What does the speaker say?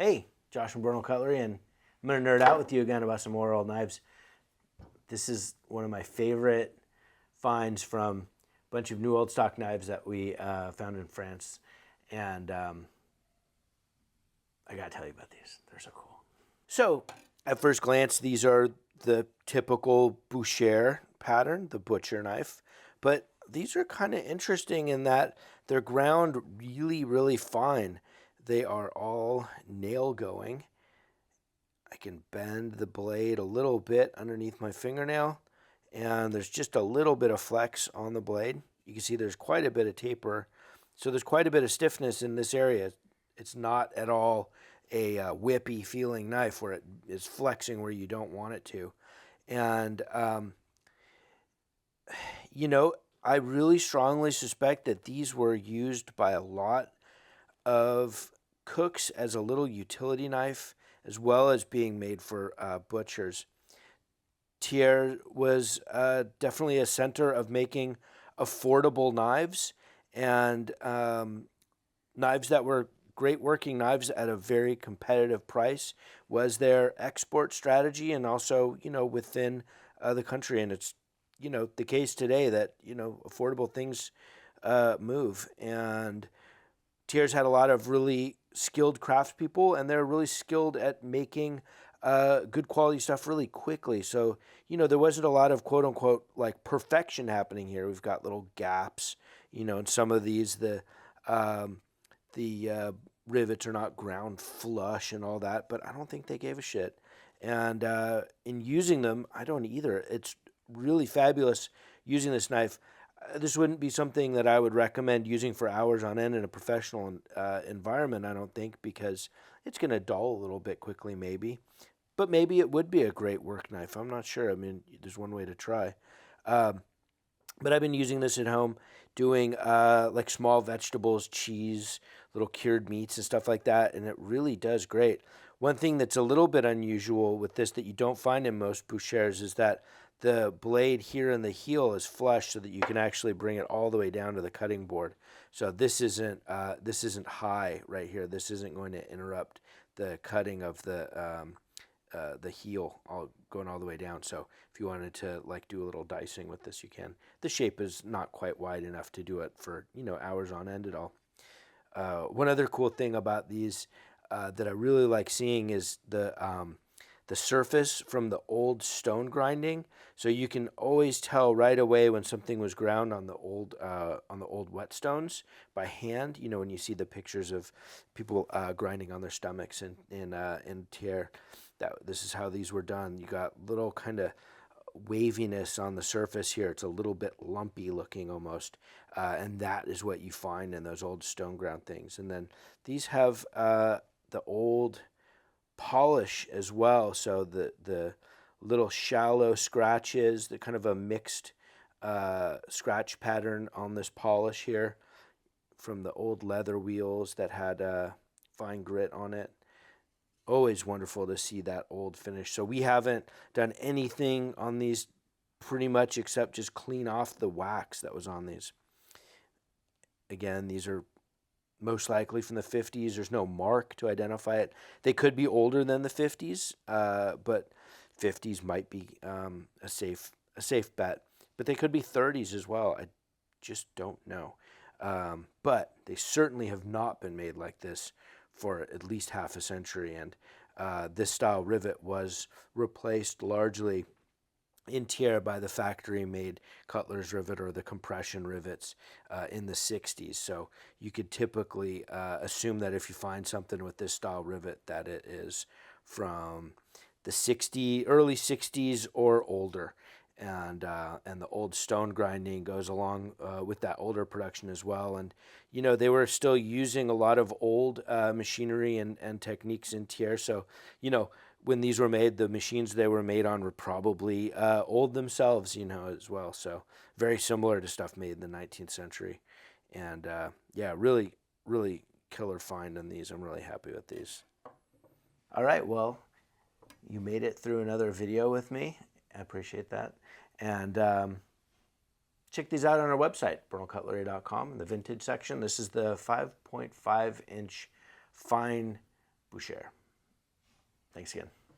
Hey, Josh from Bernal Cutlery, and I'm going to nerd out with you again about some more old knives. This is one of my favorite finds from a bunch of new old stock knives that we found in France, and I got to tell you about these. They're so cool. So, at first glance, these are the typical Boucher pattern, the butcher knife, but these are kind of interesting in that they're ground really, really fine. They are all nail going. I can bend the blade a little bit underneath my fingernail, and there's just a little bit of flex on the blade. You can see there's quite a bit of taper, so there's quite a bit of stiffness in this area. It's not at all a whippy feeling knife where it is flexing where you don't want it to. And I really strongly suspect that these were used by a lot of cooks as a little utility knife, as well as being made for butchers. Thiers was definitely a center of making affordable knives, and knives that were great working knives at a very competitive price was their export strategy, and also within the country. And it's the case today that affordable things move. And Thiers had a lot of really skilled craftspeople, and they're really skilled at making good quality stuff really quickly. So, there wasn't a lot of quote unquote like perfection happening here. We've got little gaps, in some of these. The rivets are not ground flush and all that, but I don't think they gave a shit. And in using them, I don't either. It's really fabulous using this knife. This wouldn't be something that I would recommend using for hours on end in a professional environment, I don't think, because it's going to dull a little bit quickly maybe. But maybe it would be a great work knife. I'm not sure. I mean, there's one way to try. But I've been using this at home doing like small vegetables, cheese, little cured meats and stuff like that, and it really does great. One thing that's a little bit unusual with this that you don't find in most bouchers is that the blade here in the heel is flush so that you can actually bring it all the way down to the cutting board. So this isn't high right here. This isn't going to interrupt the cutting of the heel going all the way down. So if you wanted to like do a little dicing with this, you can. The shape is not quite wide enough to do it for hours on end at all. One other cool thing about these that I really like seeing is the surface from the old stone grinding. So you can always tell right away when something was ground on the old whetstones by hand. When you see the pictures of people grinding on their stomachs in Thiers, that this is how these were done. You got little kind of waviness on the surface here. It's a little bit lumpy looking almost, and that is what you find in those old stone ground things. And then these have the old polish as well, so the little shallow scratches, the kind of a mixed scratch pattern on this polish here from the old leather wheels that had fine grit on it. Always wonderful to see that old finish. So we haven't done anything on these pretty much except just clean off the wax that was on these. Again, these are most likely from the 50s. There's no mark to identify it. They could be older than the 50s, but 50s might be a safe bet. But they could be 30s as well. I just don't know. But they certainly have not been made like this for at least half a century. And this style rivet was replaced largely in Thiers by the factory-made cutler's rivet or the compression rivets in the 60s. So you could typically assume that if you find something with this style rivet that it is from the early 60s or older. And the old stone grinding goes along with that older production as well. And, they were still using a lot of old machinery and techniques in Thiers. So, when these were made, the machines they were made on were probably old themselves, as well. So very similar to stuff made in the 19th century. And yeah, really, really killer find on these. I'm really happy with these. All right, well, you made it through another video with me. I appreciate that. And check these out on our website, bernalcutlery.com, in the vintage section. This is the 5.5 inch fine Boucher. Thanks again.